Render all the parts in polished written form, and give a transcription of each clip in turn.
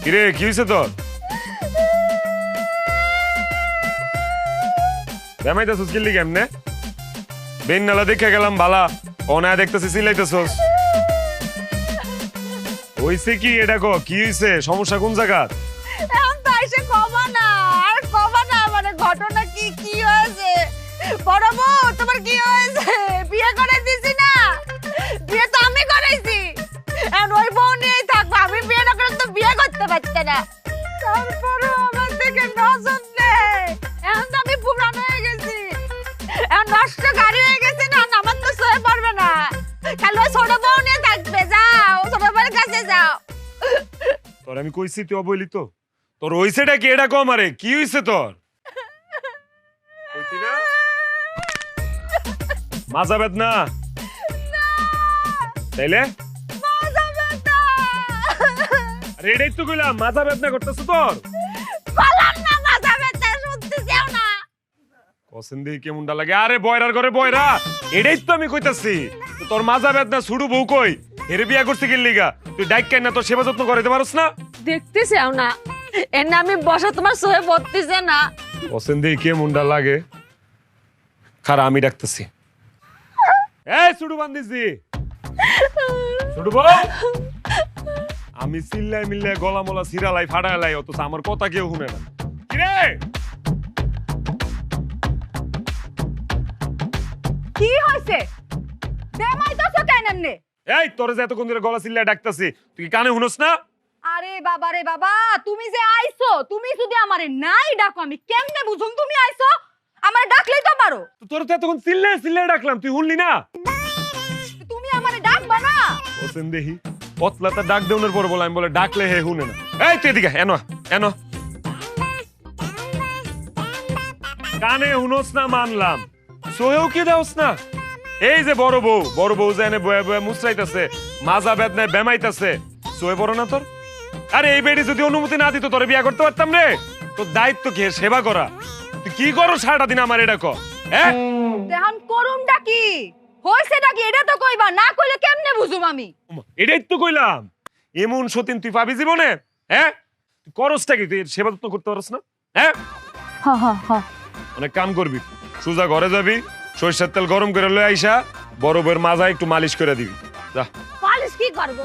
কিরে কি হয়েছে তোর? বেমাইতেছিস কিল্লি কেমনে? বেন নালা দেখে গেলাম বালা, অনায় দেখতেছি সিলাইতেছস। হইছে কি এটা কো? কি হইছে? সমস্যা কোন জায়গা? এখন তো এসে কমা না, আর কমা না, মানে ঘটনা কি কি হয়েছে? বড় বউ তোমার কি হয়েছে? বিয়ে করে দিছি না? বিয়ে তো আমি করাইছি, এখন ওই বউ নিয়েই থাকবো। আমি বিয়ে না করলে তো বিয়ে করতে পারতে না। তারপরে আমার থেকে নজর নেই। এখন তো আমি পুরান হয়ে গেছি, এখন নষ্ট গাড়ি হয়ে গেছে না, আমার তো সয়ে পড়বে না। খালি ওই ছোট বউ নিয়ে থাকবে। যাও ছোট বউয়ের কাছে যাও। তোর আমি কইছি তুই অবইলি তো? তোর হইছেটা কি এটা কম? আরে কি হইছে তোর? কইছি না মাজা বেদনা? তাইলে মাজা ব্যথা। আরে এটাই তো কইলাম, মাজা বেদনা করতেছ তোর? বললাম না মাজা ব্যথা, শুনতে চাও না? পছন্দ কেমনটা লাগে? আরে বয়রার ঘরে বয়রা, এটাই তো আমি কইতাছি। তো তোর মাজা বেদনা ছুড়ু বউ কই? এরে বিয়া করতে গেলি লিগা তুই ডাইক কেন না? তোর সেবা যত্ন করতে পারছ না? দেখতে চাও না? এর নামে বসা তোমার সহে বলতেছে না? পছন্দ কেমনটা লাগে? খারা আমি ডাকতেছি। এই ছুড়ু বান্দিছি, ছুড়ু বউ। আমি চিল্লাই মিল্লাই গলা মলা সিরালাই ফাড়ালাই, অথচ আমার কথা কেউ শুনে না। কিরে কি হইছে? দেমাইতাছো কেন এমনে? এই তোর যে এতক্ষণ ধরে গলা চিল্লাই ডাকতেছি, তুই কি কানে শুনস না? আরে বাবা রে বাবা, তুমি যে আইছো, তুমি যদি আমারে নাই ডাকো আমি কেমনে বুঝুম তুমি আইছো? আমারে ডাকলেই তো পারো। তো তোর তো এতক্ষণ চিল্লাই চিল্লাই ডাকলাম, তুই শুনলি না? তুমি আমারে ডাকবা না? ওসেন দেহি পতলাটা ডাক দেউনের পর বলে, আমি বলে ডাকলে হে শুনে না। এই তুই এদিকে এনো এনো। কানে শুনস না মানলাম, সোহেও কি দেওস না? এই যে বড় বউ যে এনে বয়ে বয়ে মুসরাইতেছে, মাজা বেদনায় বেমাইতেছে, সোহে বড় না তোর? আরে এই বেডি যদি অনুমতি না দিত তোরে বিয়া করতে পারতাম রে? তোর দায়িত্ব কি এর সেবা করা? তুই কি করো সারাটা দিন আমার এটা কর? হ্যাঁ দেহান করুমটা কি হইছেটা কি এটা তো কইবা, না কইলে কেমনে বুঝুম আমি? এটাই তো কইলাম, এমন সতীন তুই পাবি জীবনে? হ্যাঁ তুই করসটা কি? তুই এর সেবা যত্ন করতে পারস না? হ্যাঁ হা হা হা। অনেক কাম করবি, সোজা ঘরে যাবি, সরিষার তেল গরম করে লয়ে আইসা বড় বউয়ের মাজা একটু মালিশ করে দিবি। যা। বালিশ কি করব?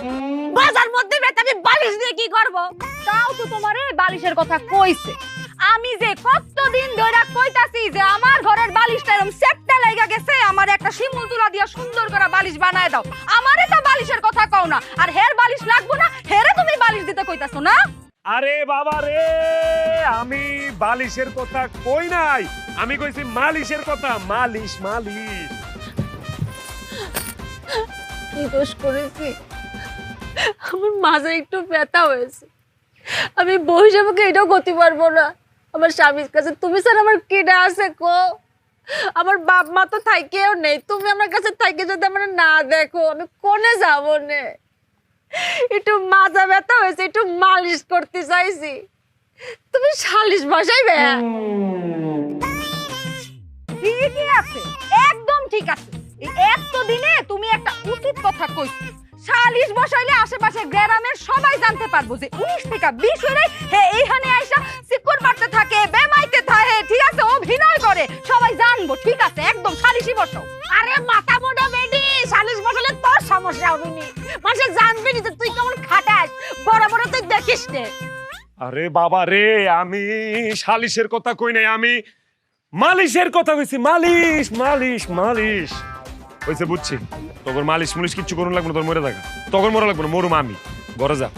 বাজার মধ্যে বেটা আমি বালিশ দিয়ে কি করব? তাও তো তোমারে বালিশের কথা কইছে। আমি যে কতদিন ধরে কইতাছি যে আমার ঘরের বালিশটা এরকম সেটটা লাগা গেছে, আমার একটা শিমুল তুলা দিয়া সুন্দর করে বালিশ বানায় দাও। আমারে তো বালিশের কথা কও না, আর হের বালিশ লাগবো না, হেরে তুমি বালিশ দিতে কইতাছো না? আরে বাবা রে, আমি বালিশের কথা কই নাই, আমি কইছি মালিশের কথা। মালিশ মালিশ। কি দোষ করেছি? আমার মাঝে একটু ব্যথা হয়েছে, আমি বউ হিসাবে এটাও করতে পারবো না। আমার স্বামীর কাছে তুমি স্যার আমার কেডা আছে কো? আমার বাপ মা তো থাইকেও নেই, তুমি আমার কাছে থাইকে যদি আমার না দেখো আমি কোনে যাবো নে? একটু মাজা ব্যথা হয়েছে, একটু মালিশ করতে চাইছি, তুমি সালিশ বসাইবে? ঠিকই আছে, একদম ঠিক আছে। এই এতদিনে তুমি একটা উচিত কথা কইছো। সালিশ বসাইলে আশেপাশে গ্রামের সবাই জানতে পারবো যে 19 থেকে 20 হইলে হে এইখানে আইসা সিকুর মারতে থাকে, বেমাইতে থাকে, ঠিক আছে, অভিনয় করে, সবাই জানবো। ঠিক আছে, একদম সালিশই বসাও। আরে মাথা মোটা বেডি, সালিশ বসালে তোর সমস্যা হবে নি, মানুষ জানবে নি যে তুই কেমন খাটাস, বড় বড় তুই দেখিস নে। আরে বাবা রে, আমি সালিশের কথা কই নাই, আমি মালিশের কথা কইছি। মালিশ মালিশ মালিশ হইছে, বুঝছি। তোর মালিশ মুলিশ কিচ্ছু করুন লাগবে না, তোর মরে থাকা তখন মরা লাগবে না, মরুম আমি। ঘরে যা,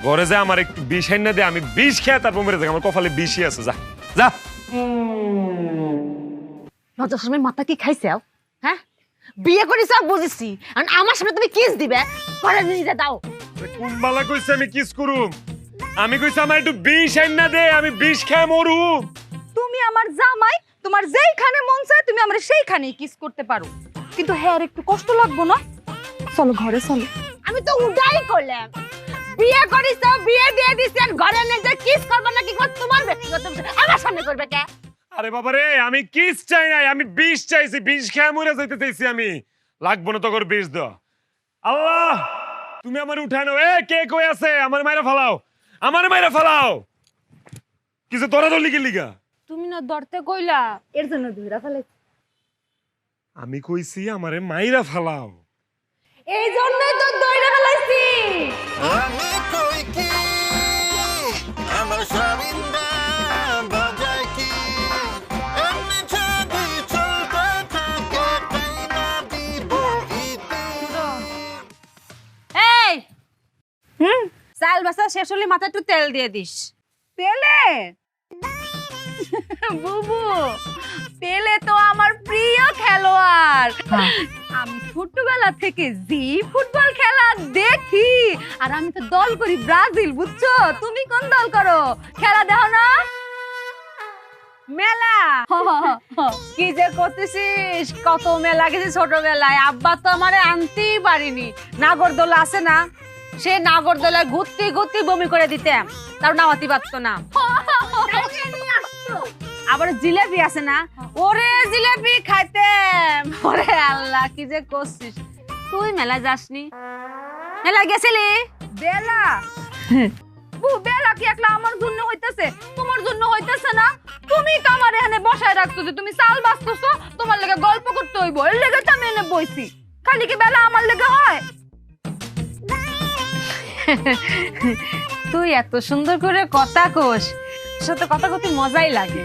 ঘরে যা, আমার একটু বিষ আইনা দে, আমি বিষ খেয়ে তারপর মরে থাকা, আমার কপালে বিষই আছে। যা যা। লজ্জার সময় মাথা কি খাইছে? হ্যাঁ, বিয়ে করিস বুঝেছি, আর আমার সামনে তুমি কিস দিবে? ঘরে নিয়ে দাও। কুম্বালা কইছে আমি কিস করুম? আমি কইছি আমার একটু বিষ আইনা দে, আমি বিষ খেয়ে মরুম। তুমি আমার জামাই, তোমার যেইখানে মন চায় তুমি আমার সেইখানেই কিস করতে পারো, কিন্তু হ্যাঁ একটু কষ্ট লাগবো না? চলো ঘরে চলো। আমি তো উডাই করলাম, বিয়ে করিস, বিয়ে দিয়ে দিছি, আর ঘরে নিয়ে যা কিস করবে না কি করবে তোমার ব্যক্তিগত বিষয়, আমার সামনে করবে কে? আরে বাবা রে, আমি কিস চাই নাই, আমি বিষ চাইছি, বিষ খেয়ে মরে যাইতে চাইছি আমি। লাগবো না তোর বিষ দাও। আল্লাহ তুমি আমার উঠায় নাও। এ কে কই আছে? আমার মাইরা ফালাও। আমারে মাইরা ফালাও কিছু তোরা দলি কি লিগা তুমি না ধরতে কইলা এর জন্য ধইরা ফেলেছি। আমি কইছি আমারে মাইরা ফালাও এই জন্যই তো ধইরা ফেলাইছি। আমি কই কি আমার স্বামীরা বাজায় কি এমনি যদি চলতে থাকে তাই না দিব ইতি। এই চাল বাসা শেষ হলে মাথায় একটু তেল দিয়ে দিস। তেলে বুবু তেলে তো আমার প্রিয় খেলোয়াড়। আমি ছোটবেলা থেকে জি ফুটবল খেলা দেখি আর আমি তো দল করি ব্রাজিল, বুঝছো? তুমি কোন দল করো? খেলা দেখো না? মেলা কি যে করতেছিস, কত মেলা গেছি ছোটবেলায়। আব্বা তো আমারে আনতেই পারিনি। নাগরদোলা আছে না, সে নাগরদোলায় ঘুরতে ঘুরতে বমি করে দিতাম, তার নামাতি পারতো না। আবার জিলেবি আছে না, ওরে জিলেবি খাইতাম। ওরে আল্লাহ কি যে করছিস তুই। মেলা যাসনি? মেলা গেছিলি? বেলা বেলা কি একলা আমার জন্য হইতেছে, তোমার জন্য হইতেছে না? তুমি তো আমার এখানে বসায় রাখছো যে তুমি চাল বাঁচতেছো, তোমার লেগে গল্প করতে হইব, এর লেগে তো আমি এনে বইছি। খালি কি বেলা আমার লেগে হয়? তুই এত সুন্দর করে কথা কোস, সাথে কথা কত মজাই লাগে।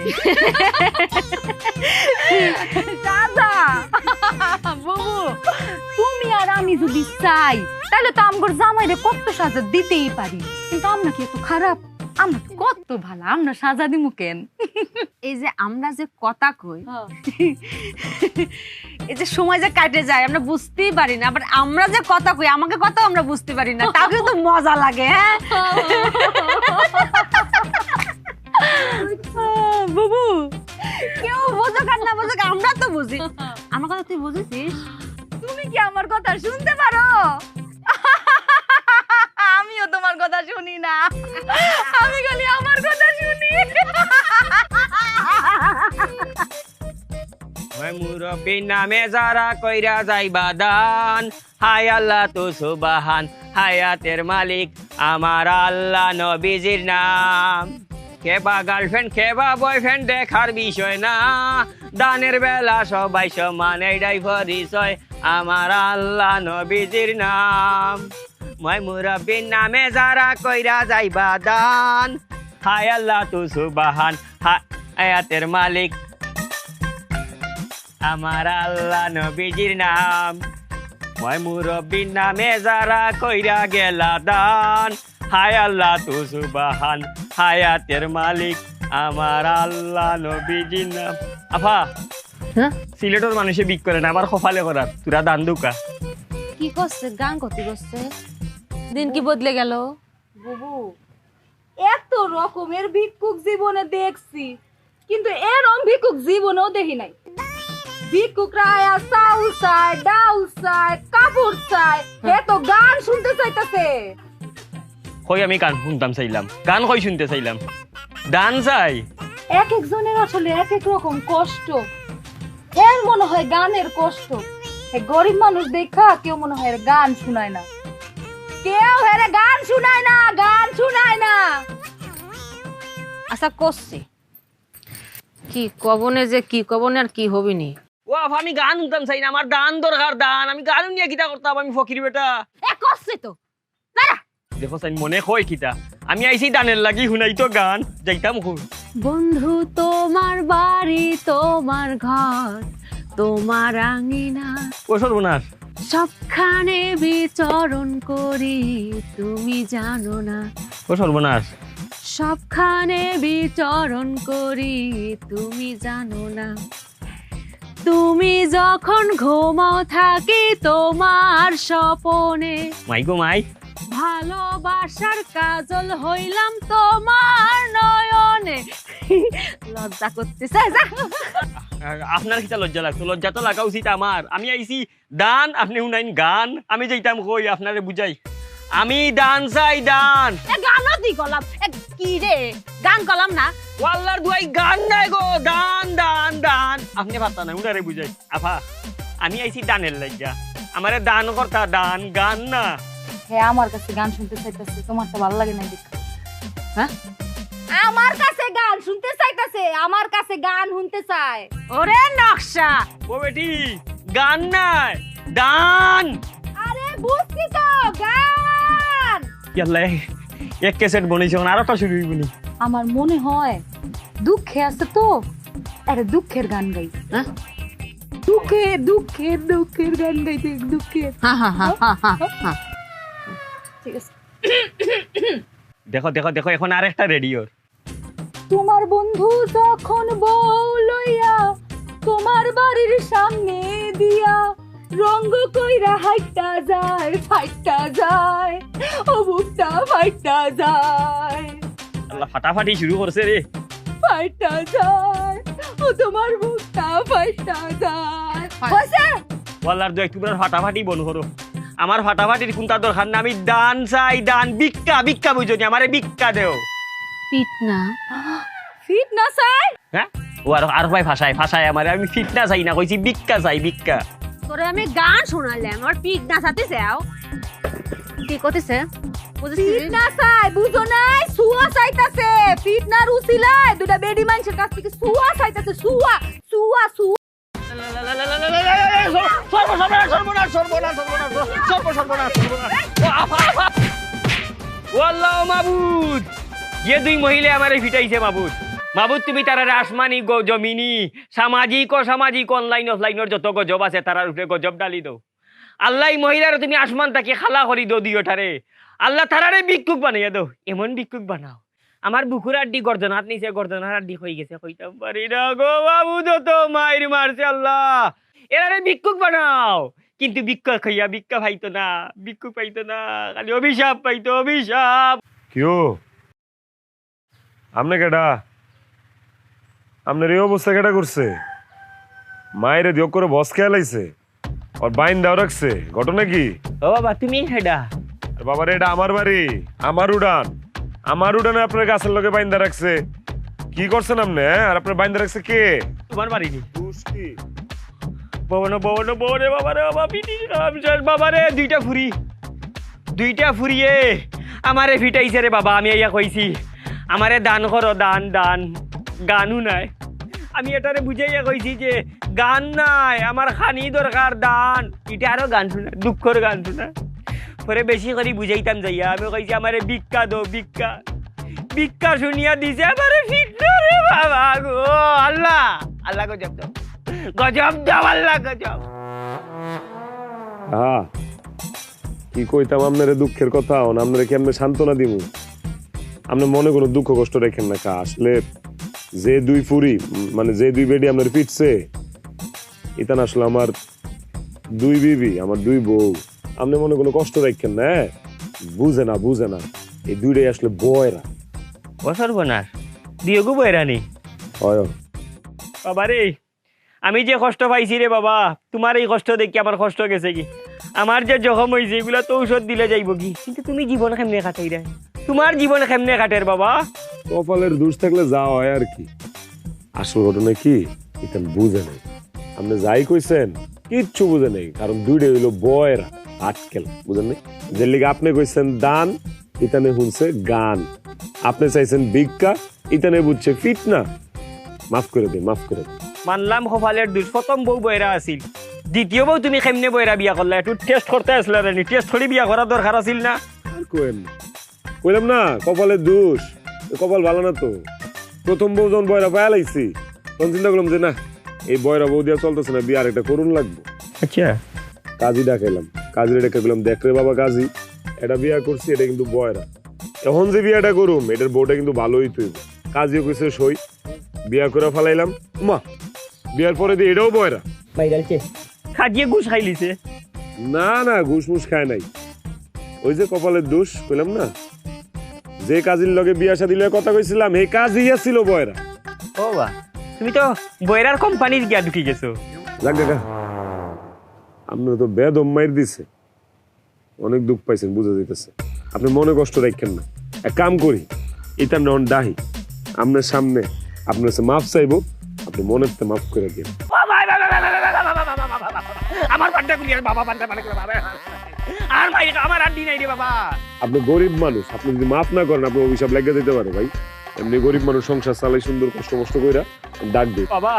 দাদা বুবু তুমি আর আমি যদি চাই তাহলে তো আমগর জামাইরে কত সাজা দিতেই পারি, কিন্তু আমরা কি এত খারাপ? আমরা তো কত ভালো, আমরা সাজা দিমু কেন? এই যে আমরা যে কথা কই, এই যে সময় যে কাটে যায় আমরা বুঝতেই পারি না, আবার আমরা যে কথা কই আমাকে কথা আমরা বুঝতে পারি না, তাও কিন্তু মজা লাগে। হ্যাঁ বুবু কেউ বোঝুক আর না বোঝুক আমরা তো বুঝি। আমার কথা তুই বুঝেছিস? তুমি কি আমার কথা শুনতে পারো? আমিও তোমার কথা শুনি না, আমি খালি আমার কথা শুনি। মুরব্বী নামে যারা কইরা যাইবা দান, হায় আল্লাহ তো সুবাহান, হায়াতের মালিক আমার আল্লাহ নবীজির নাম। কেবা গার্লফ্রেন্ড কেবা বয়ফ্রেন্ড দেখার বিষয় না, দানের বেলা সবাই সমান, এইটাই পরিচয় আমার আল্লাহ নবীজির নাম। মই মুরব্বীর নামে যারা কইরা যাইবা দান, হায় আল্লাহ তো সুবাহান, হায়াতের মালিক আমার আল্লাহ নবীজির নাম। মই মুরব্বীর নামে যারা কইরা গেলা দান, হায় আল্লাহ তু সুবহান, হায়াতের মালিক আমার আল্লাহ নবীজির নাম। আফা সিলেটের মানুষে বিক করে না, আবার কপালে করার তুরা দান দুকা। কি করছে? গান করতে করছে, দিন কি বদলে গেল। বুবু এত রকমের ভিক্ষুক জীবনে দেখছি, কিন্তু এরকম ভিক্ষুক জীবনেও দেখি নাই। ভিক্ষুকরা আয়া চাউল চায়, ডাউল চায়, কাপড় চায়, এত গান শুনতে চাইতেছে। কই আমি গান শুনতাম চাইলাম, গান কই শুনতে চাইলাম, দান চাই। এক একজনের আসলে এক এক রকম কষ্ট। এর মনে হয় গানের কষ্ট, গরিব মানুষ দেখা কেউ মনে হয় গান শুনায় না, কেউ হেরে গান শুনায় না, গান শুনায় না। আচ্ছা করছি কি কবনে, যে কি কবনে আর কি হবিনি। ও আফা আমি গান শুনতাম চাই না, আমার দান দরকার, দান। আমি গান নিয়ে কিতা করতাম, আমি ফকির বেটা। এ করছে তো দাঁড়া। দেখো চাই মনে কয় কিতা, আমি আইছি দানের লাগি শুনাই তো গান যাইতাম। বন্ধু তোমার বাড়ি, তোমার ঘর, তোমার আঙিনা, ও সর্বনাশ, সবখানে বিচরণ করি, তুমি জানো না। ও সর্বনাশ, সবখানে বিচরণ করি, তুমি জানো না। তুমি যখন ঘুমাও থাকি তোমার স্বপনে, মাই গো মাই, ভালোবাসার কাজল হইলাম তোমার নয়নে। লজ্জা করতেছে, যা। আপনার কিতা লজ্জা লাগতো? লজ্জা তো লাগা উচিত আমার। আমি আইছি দান, আপনি শুনাইন গান, আমি যাইতাম কই আপনারে বুঝাই। আমি দান চাই, দান। গানও দি গলাম, কি রে গান গলাম না? ওয়াল্লার দুয়াই গান নাই গো, দান দান দান। আপনি ভাবতা না, উনারে বুঝাই। আফা আমি আইছি দানের লাগিয়া, আমারে দান করতা, দান গান না। হ্যাঁ আমার কাছে গান শুনতে চাইতেছে, তোমার তো ভালো লাগে না। হ্যাঁ আমার কাছে গান শুনতে চাইতাছে, আমার কাছে গান শুনতে চায়। ওরে নকশা, ও বেটি গান নাই দান। আরে বুঝছি তো গান। ইয়াল্লা এক ক্যাসেট বনেছে আরেকটা শুরু হইবনি। আমার মনে হয় দুঃখে আছে তো, আরে দুঃখের গান গাই। হ্যাঁ দুঃখের দুঃখের দুঃখের গান গাইতে, দুঃখের। ঠিক আছে। দেখো দেখো দেখো এখন আরেকটা রেডিওর। তোমার বন্ধু যখন বউ লইয়া তোমার বাড়ির সামনে দিয়া রঙ্গ কইরা হাইটা যায়, ফাইটা যায়, ও বুকটা ফাইটা যায়, আল্লাহ ফাটাফাটি শুরু করছে রে। ফাইটা যায়, ও তোমার বুকটা ফাইটা যায়। হইছে? বলার দু একটু ফাটাফাটি বন করো। আমার ফাটাফাটির কোনটা দরকার না, আমি দান চাই দান। ভিক্ষা ভিক্ষা বুঝো নি, আমারে ভিক্ষা দেও। ফিটনা ফিটনা চাই? হ্যাঁ ও আর ভাই ভাষায় ভাষায় আমারে, আমি ফিটনা চাই না, কইছি ভিক্ষা চাই ভিক্ষা। তোরে আমি গান শোনালাম আর ফিটনা চাতে চাও? কি কইতেছে? ফিটনা চাই বুঝো নাই, সুয়া চাইতাছে। ফিটনার উসিলায় দুটা বেডি মানুষের কাছ থেকে সুয়া চাইতাছে, সুয়া সুয়া সুয়া। সর্বনাশ সর্বনাশ সর্বনাশ সর্বনাশ সর্বনাশ সর্বনাশ। ওয়াল্লাহ মাবুদ, যে দুই মহিলা আমারে ফিটাইছে মাবুদ, মাবুদ তুমি তারারে আসমানি জমিনি সামাজিক অসামাজিক অনলাইন অফলাইনের যত গজব আছে তারার উপরে গজব ডালি দাও। আল্লাহ মহিলার তুমি আসমান তাকে খালা করি দো দিওটারে। আল্লাহ তারারে ভিক্ষুক বানাইয়া দাও, এমন ভিক্ষুক বানাও আমার বুকুর আড্ডি গর্জনাত নিচে গর্জনার আড্ডি হয়ে গেছে, কইতাম পারি না গো মাবুদ, তো মাইর মারছে আল্লাহ। এরারে ভিক্ষুক বানাও, কিন্তু ভিক্ষা খাইয়া ভিক্ষা পাইতো না, ভিক্ষুক পাইতো না, খালি অভিশাপ পাইতো অভিশাপ। কিও আমনে কেডা? আপনার এই অবস্থা কেডা করছে? মায়েরে দিও করে বস খেয়াল আইছে আর বাইন দাও রাখছে, ঘটনা কি? ও বাবা তুমি হেডা? বাবার এটা আমার বাড়ি, আমার উড়ান, আমার উড়ানে আপনার গাছের লগে বাইন্দা রাখছে। কি করছেন আপনি? আর আপনার বাইন্দা রাখছে কে? তোমার বাড়ি নি দুষ্টি ববন ববন ববনে বাবা রে বাবা পিটি রামচন্দ্র বাবা রে, দুইটা ফুরিয়ে আমারে ফিটাইছে রে বাবা। আমি ইয়া কইছি আমারে দান করো, দান দান। গানও নাই, আমি এটারে বুঝাইয়া কইছি যে গান নাই, আমার খানি দরকার দান। এটা আরো গান শুনা, দুঃখর গান শুনা। পরে বেশি করে বুঝাইতাম যাইয়া আমি কইছি আমারে ভিক্ষা দো ভিক্ষা। ভিক্ষা শুনিয়া দিছে আমারে ফিটনা রে বাবা গো। আল্লাহ আল্লাহ গজব দাও, গজব দাও আল্লাহ গজব। হ্যাঁ কি কইতাম আপনারে দুঃখের কথা, আপনারে কি আপনি সান্ত্বনা দিব? আপনি মনে কোনো দুঃখ কষ্ট রেখেন না। কা আসলে যে দুই ফুরি মানে যে দুই বেডি আপনার পিটছে, এটা না আসলে আমার দুই বিবি, আমার দুই বউ। আপনি মনে কোনো কষ্ট রাখেন না, বুঝে না বুঝে না, এই দুইটাই আসলে বয়রা। ও সর্বনাশ, দিও গো বয়রানি। হয় বাবা রে, আমি যে কষ্ট পাইছি রে বাবা, তোমার এই কষ্ট দেখি আমার কষ্ট গেছে কি। আমার যে জখম হয়েছে এগুলা তো ঔষধ দিলে যাইব কি, কিন্তু তুমি জীবন কেমনে কাটাই রে? তোমার জীবন কেমনে কাটের বাবা? কপালের দোষ থাকলে যা হয় আর কি। আসল ঘটনা কি এটা বুঝে নেই। আপনি যাই কইছেন কিচ্ছু বুঝে নেই, কারণ দুইটাই হইলো বয়রা আটকেল, বুঝেন নাই? যে লিগে আপনি কইছেন দান, ইতানে শুনছে গান। আপনি চাইছেন ভিক্ষা, ইতানে বুঝছে ফিটনা। মাফ করে দিন, মাফ করে দিন। মানলাম কপালের দোষ, প্রথম বউ বয়রা আছিল, দ্বিতীয় বউ তুমি কেমনে বয়রা বিয়া করলা? একটু টেস্ট করতে আসলে রে, টেস্ট করে বিয়া করার দরকার আছিল না? আর কোয়েন না, কইলাম না কপালের দোষ। কপাল ভালো না তো। প্রথম বউ যখন বয়রা পায়া লাইছি তখন চিন্তা করলাম যে না, এই বয়রা বউ দিয়া চলতেছে না, বিয়ে আর একটা করুন লাগবো। আচ্ছা কাজী ডাকাইলাম, কাজীর ডেকে গেলাম, দেখ রে বাবা কাজী, এটা বিয়া করছি, এটা কিন্তু বয়রা। এখন যে বিয়াটা করুম এটার বউটা কিন্তু ভালোই তুই। কাজীও কইছে সই, বিয়া করে ফেলাইলাম। মা বিয়ার পরে দিয়ে এটাও বয়রা। বাইরালছে খাজিয়ে ঘুষ খাইলিছে। না না, ঘুষ মুস খায় নাই। ওই যে কপালের দোষ কইলাম না, যে কাজীর লগে বিয়া শাদী লগে কথা কইছিলাম এই কাজই ছিল বয়রা। ও বা, তুমি তো বয়রার কোম্পানির গিয়া ঢুকি গেছো। যাক কাকা, আপনার তো বেদম মাইর দিছে, অনেক দুঃখ পাইছেন বুঝা যাইতেছে। আপনি মনে কষ্ট রাখেন না। এক কাম করি, এটা নন ডাহি আপনার সামনে আপনার কাছে মাফ চাইবো, আপনি মনের তো মাফ করে দিন। আমার পান্ডা গুলি বাবা পান্ডা আর ভাই আমার আর দিন নাই রে বাবা। আপনি গরিব মানুষ, আপনি যদি মাফ না করেন আপনার অভিশাপ লেগে দিতে পারে ভাই। এমনি গরিব মানুষ সংসার চালাই সুন্দর কষ্ট কষ্ট কইরা ডাক দিই। বাবা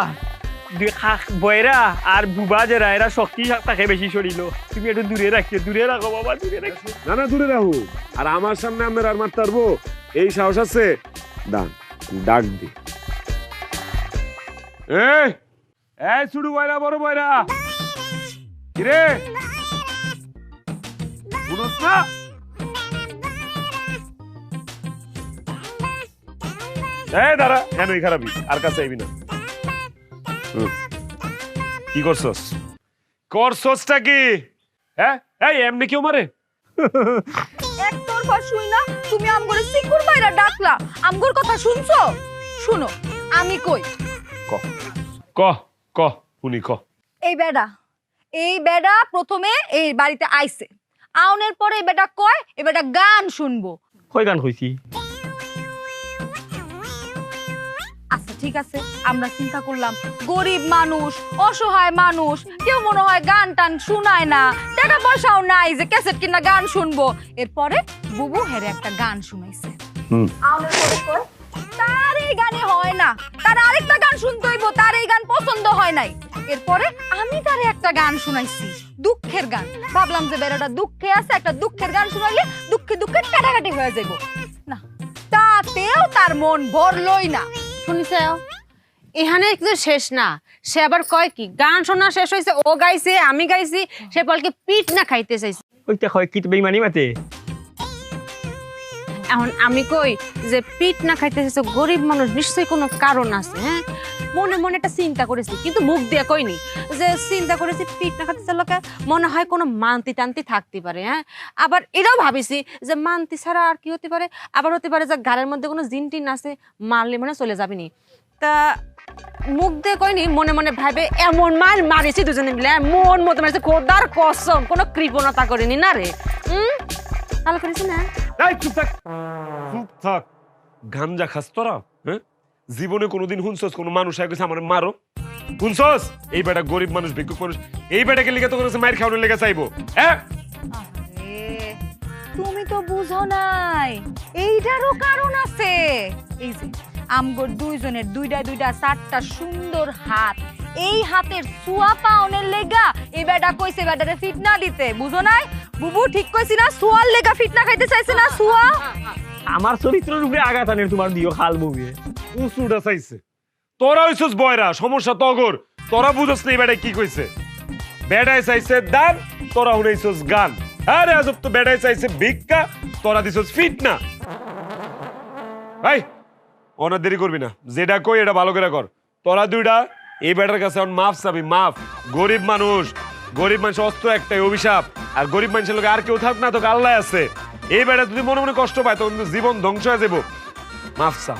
বয়রা আর বুবা যারা এরা শক্তি তাকে বেশি শরীল, তুমি একটু দূরে রাখিও, দূরে রাখো বাবা, দূরে রাখো। না না দূরে রাখো, আর আমার সামনে আপনার আর মারতে পারবো এই সাহস আছে? দান ডাক দি। এই এই ছোট বয়রা বড় বয়রা কিরে শুনছ না? এই দাঁড়া, কেন এই খারাপই আর কাছে আইবি না। কি করছস? করছসটা কি? হ্যাঁ এই এমনি কেউ মারে? এক তোরফা শুই না তুমি আমগরে সিকুর বাইরা ডাকলা, আমগর কথা শুনছো? শুনো আমি কই, ক ক ক শুনি ক। এই বেডা প্রথমে এই বাড়িতে আইছে, আউনের পরে এই বেটা কয় এই বেটা গান শুনবো। কই গান কইছি? আচ্ছা ঠিক আছে, আমরা চিন্তা করলাম গরিব মানুষ, অসহায় মানুষ, কেউ মনে হয় গান টান শুনায় না, টাকা পয়সাও নাই যে ক্যাসেট কিনা গান শুনবো। এরপরে বুবু হেরে একটা গান শুনাইছে। আউনের পরে কয় তার এই গানে হয় না, তার আরেকটা গান শুনতে হইব, তার এই গান পছন্দ হয় নাই। এরপরে আমি তারে একটা গান শুনাইছি, দুঃখের গান। ভাবলাম যে বেড়াটা দুঃখে আছে, একটা দুঃখের গান শুনাইলে দুঃখে দুঃখে কাটাকাটি হয়ে যাইব না, তাতেও তার মন ভরলই না। শুনিস এখানে কিন্তু শেষ না, সে আবার কয় কি গান শোনা শেষ হয়েছে, ও গাইছে আমি গাইছি, সে বলকে পিঠ না খাইতে চাইছে। ওইটা কয় কি বেইমানি মাতে? এখন আমি কই যে পিঠ না খাইতে চাইছে, গরিব মানুষ নিশ্চয়ই কোনো কারণ আছে। হ্যাঁ মনে মনে একটা চিন্তা করেছি, কিন্তু মুখ দিয়ে কইনি, যে চিন্তা করেছি পিঠ না খাইতে চাইলে মনে হয় কোনো মান্তি টান্তি থাকতে পারে। হ্যাঁ আবার এটাও ভাবিছি যে মান্তি ছাড়া আর কি হতে পারে, আবার হতে পারে যে গালের মধ্যে কোনো জিন টিন আছে, মারলে মনে চলে যাবিনি। তা মুখ দিয়ে কইনি, মনে মনে ভাবে এমন মার মারিছি দুজনে মিলে, মন মতো মারিছে, খোদার কসম কোনো কৃপণতা করিনি না রে। ভালো করেছি না? এই চুপ থাক, চুপ থাক। গাঞ্জা খাস তোরা? হ্যাঁ জীবনে কোনোদিন শুনছস কোনো মানুষ আগে আমার মারো? শুনছস? এই বেটা গরিব মানুষ, ভিক্ষুক মানুষ, এই বেটাকে লিখে তো করেছে মায়ের খাওয়ানোর লেগে চাইবো? হ্যাঁ তুমি তো বুঝো নাই, এইটারও কারণ আছে। এই যে আমগর দুইজনের দুইটা দুইটা চারটা সুন্দর হাত, এই হাতের সুয়া পাওনের লেগা এই বেটা কইছে বেটারে ফিটনা দিতে, বুঝো নাই? বুবু ঠিক কইছি না? সুয়ার লেগা ফিটনা খাইতে চাইছে না? সুয়া আমার চরিত্রের উপরে আঘাত আনের তোমার দিও খাল বউয়ে। উঁচুটা চাইছে। তোরা হইছস বয়রা, সমস্যা তগর। তোরা বুঝছস না এই বেটায় কি কইছে? বেটায় চাইছে দান, তোরা শুনাইছস গান। আরে আজব তো, বেটায় চাইছে ভিক্ষা, তোরা দিছস ফিটনা। ভাই অনেক দেরি করবি না, যেটা কই এটা ভালো করে কর। তোরা দুইটা এই বেটার কাছে মাফ চাবি, মাফ। গরিব মানুষ, গরিব মানুষ অস্ত্র একটাই, অভিশাপ। আর গরিব মানুষের লোক আর কেউ থাক না, তোকে আল্লাহ আছে। এই বেটা যদি মনে মনে কষ্ট পায় তখন জীবন ধ্বংস হয়ে যাবো। মাফ চা,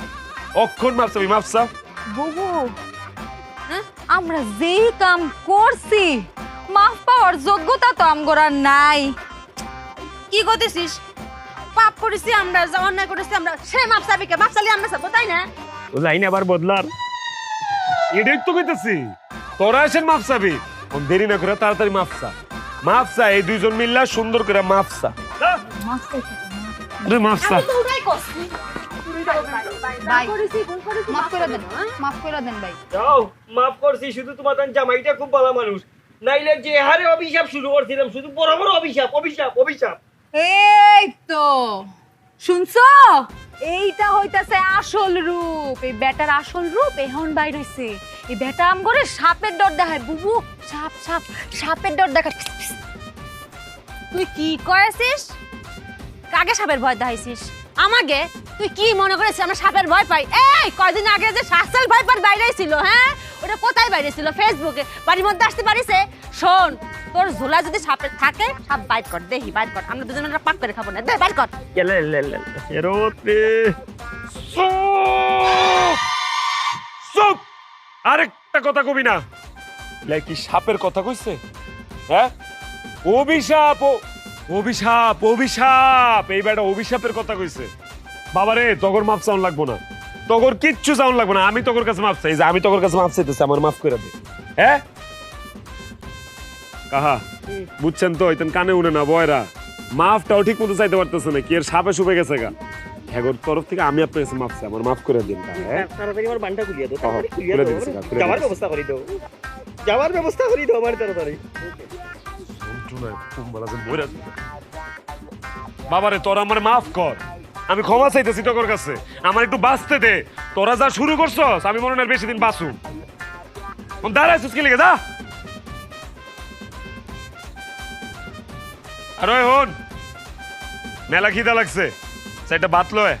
অক্ষণ মাফ চাবি, মাফ চা। বুবু আমরা যেই কাম করছি মাফ পাওয়ার যোগ্যতা তো আমগর আর নাই। কি করতেছিস? পাপ করেছি আমরা, যা অন্যায় করেছি আমরা, সে মাপ চাবি কে? মাপ চালি আমরা চাবো, তাই না? ও লাইন আবার বদলার। এটাই তো কইতেছি, তোরা এসে মাফ চাবি। দেরি না করে তাড়াতাড়ি মাফ চা, মাফ চা। এই দুইজন মিল্লা সুন্দর করে মাফ চা। মাফ চা। মাফ করে দেন, মাফ করে দেন ভাই। যাও মাফ করছি, শুধু তোমার জামাইটা খুব ভালো মানুষ, নাইলে যে হারে অভিশাপ শুরু করছিলাম, শুধু বড় বড় অভিশাপ অভিশাপ অভিশাপ। এই তো শুনছো, এইটা হইতাছে আসল রূপ। এই বেটার আসল রূপ এখন বাইর হইছে। এই বেটা আম করে সাপের ডর দেখায়। বুবু সাপ সাপ, সাপের ডর দেখায়। তুই কি করেছিস? কাকে সাপের ভয় দেখাইছিস? আমাকে? তুই কি মনে করেছিস আমরা সাপের ভয় পাই? এই কয়দিন আগে যে শাসল ভয় পার বাইরে ছিল, হ্যাঁ ওটা কোথায় বাইরে ছিল? ফেসবুকে। বাড়ির মধ্যে আসতে পারিস? শোন, তোর ঝোলা যদি সাপের থাকে, সাপ বাইট কর, দেখি বাইট কর, আমরা দুজনে পাক করে খাবো না, দে বাইট কর। চুপ! আরেকটা কথা কবি না। কি সাপের কথা কইছে? হ্যাঁ অভিশাপ, অভিশাপ অভিশাপ। এই বেটা অভিশাপের কথা কইছে। বাবারে তগর মাপ চাউন লাগবো না, তগর কিচ্ছু চাউন লাগবো না। আমি তগর কাছে মাপ চাই, যে আমি তগর কাছে মাপ চাইতেছি, আমার মাফ করে দে। হ্যাঁ এই তো শুনছো, এইটা হইতাছে আসল রূপ। এই বেটার আম করে সাপের ডর দেখায়। বুবু সাপ সাপ, সাপের ডর দেখায়। তগর কিচ্ছু চাউন লাগবো না, আমি তগর কাছে মাপ চাইতেছি, আমার মাফ করে দে। হ্যাঁ কাহা বুঝছেন তো ইতেন কানে উনে না বয়রা মাফটাও ঠিক মতো চাইতে পারতেছে না কি এর সাপে শুপে গেছে গা হ্যাগোর তরফ থেকে আমি আপনার কাছে মাফ চাই আমার মাফ করে দিন কাহা হ্যাঁ তাড়াতাড়ি আমার বানটা খুলিয়ে দাও খুলে তাড়াতাড়ি খুলিয়ে দাও দিচ্ছি, খুলে যাওয়ার দিচ্ছি। ব্যবস্থা করে দাও যাওয়ার ব্যবস্থা করে দাও আমার তাড়াতাড়ি বাবারে তোরা আমার মাফ কর আমি ক্ষমা চাইতেছি তোর কাছে আমার একটু বাঁচতে দে তোরা যা শুরু করছস আমি মনে হয় আর বেশি দিন বাঁচু দাঁড়াইছিস কি লেগে যা আর ওই হন মেলা খিদা লাগছে সেটা বাত লয়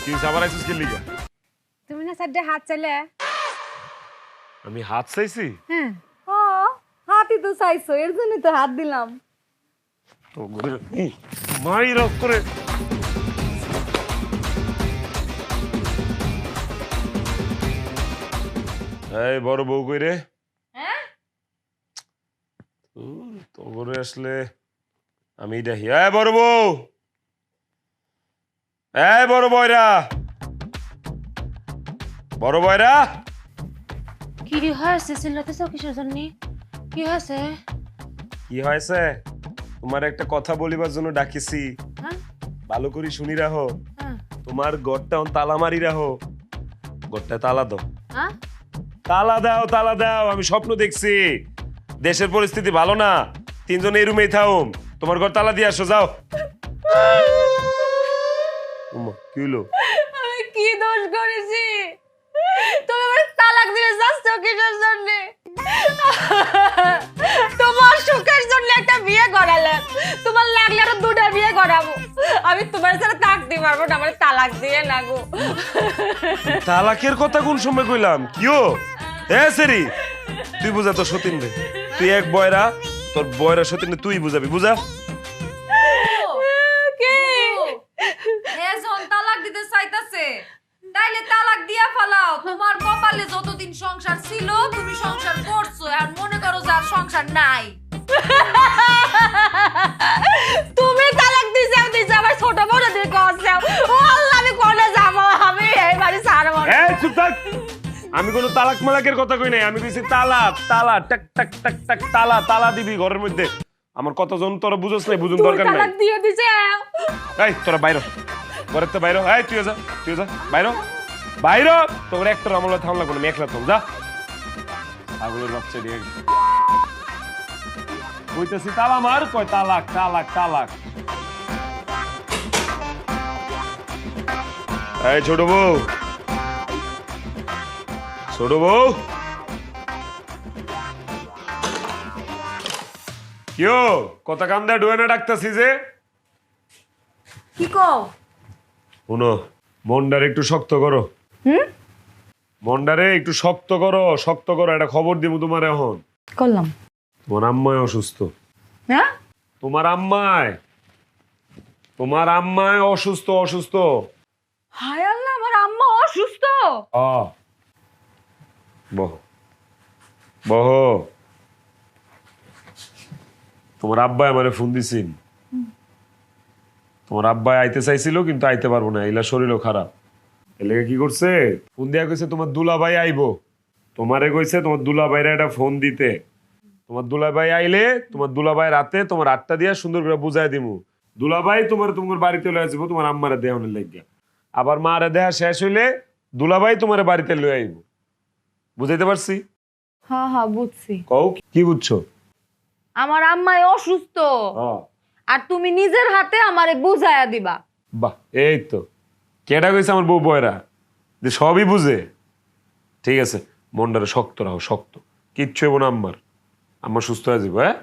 কি আবার আইছিস কি লিগা তুমি না সাইডে হাত চাইলে আমি হাত চাইছি হ্যাঁ ও হাতই তো চাইছো এর জন্য তো হাত দিলাম তো মাই রক করে এই বড় বউ কই রে তো করে আসলে আমি দেখি এই বড় বউ এই বড় বয়রা বড় বয়রা কি হয়েছে চিল্লাতেছ কিসের জন্য কি হয়েছে কি হয়েছে তোমার একটা কথা বলিবার জন্য ডাকিছি হ্যাঁ ভালো করে শুনি রাখো হ্যাঁ তোমার ঘরটা তালা মারি রাখো ঘরটা তালা দাও হ্যাঁ তালা দাও আমি স্বপ্ন দেখছি দেশের পরিস্থিতি ভালো না তিনজন এই রুমেই থাকুম তোমার ঘর তালা দিয়ে আসো যাও উম্মা, কি হলো আমি কি দোষ করেছি তুমি আমার তালাক দিয়ে যাচ্ছ কিসের জন্য তোমার সুখের জন্য একটা বিয়ে করালে তোমার লাগলে আরো দুটা বিয়ে করাবো আমি তোমার সাথে থাকতে পারবো না আমার তালাক দিয়ে না গো তালাকের কথা কোন সময় কইলাম কিও এ সেরি তুই বুঝা তো সতীন রে তুই এক বয়রা তোর বয়রা সতীন রে তুই বুঝাবি বুঝা কি এজন তালাক দিতে চাইতাছে তাইলে তালাক দিয়া ফেলাও তোমার কপালে যতদিন সংসার ছিল তুমি সংসার করছো আর মনে করো যে আর সংসার নাই তুমি তালাক দিছে আমার ছোট বোন দিয়ে করছো ও আল্লাহ আমি কোনে যাব আমি এই বাড়ি ছাড়বো না। এই চুপ থাক আমি কোনো তালাক মালাকের কথা কই নাই আমি কইছি তালা তালা টাক টাক টাক টাক তালা তালা দিবি ঘরের মধ্যে আমার কতজন তোরা বুঝছ নাই বুঝুন তুই দরকার নাই তালাক দিয়ে দিছে এই তোরা বাইরে ঘরের তো বাইরে এই তুই যা বাইরে তোর একটা আমলা থাম লাগবে না আমি একলা থাম যা পাগলের বাচ্চা দিয়ে কইতেছি তালা মার কয় তালাক তালাক তালাক এই ছোট বউ কিও কথা কান দেয়া ডুয়ে না ডাকতেছি যে কি কও শুনো মনটারে একটু শক্ত করো মনটারে একটু শক্ত করো একটা খবর দিব তোমার এখন করলাম তোমার আম্মায় অসুস্থ হ্যাঁ তোমার আম্মায় অসুস্থ হায় আল্লাহ আমার আম্মা অসুস্থ বহ তোমার আব্বাই আমারে ফোন দিছিল তোমার আব্বাই আইতে চাইছিল কিন্তু আইতে পারবো না এলা শরীরও খারাপ এলে কি করছে ফোন দিয়া কইছে তোমার দুলাভাই আইবো তোমারে কইছে তোমার দুলাভাইরা একটা ফোন দিতে তোমার দুলাভাই আইলে তোমার দুলাভাই রাতে তোমার 8টা দিয়া সুন্দর করে বুঝাই দিমু দুলাভাই তোমার বাড়িতে লয়ে আসবো তোমার আম্মারে দেওয়ানের লাগিয়া আবার মারে দেয়া শেষ হইলে দুলাভাই তোমার বাড়িতে লয়ে আইবো বুঝাইতে পারছি হ্যাঁ হ্যাঁ বুঝছি কও কি বুঝছো আমার আম্মা অসুস্থ হ্যাঁ আর তুমি নিজের হাতে আমারে বুঝাইয়া দিবা বাহ এই তো কেডা কইছে আমার বউ বয়রা যে সবই বুঝে ঠিক আছে মনটারে শক্ত রাখো শক্ত কিচ্ছু হইব না আম্মার সুস্থ হয়ে যাবো হ্যাঁ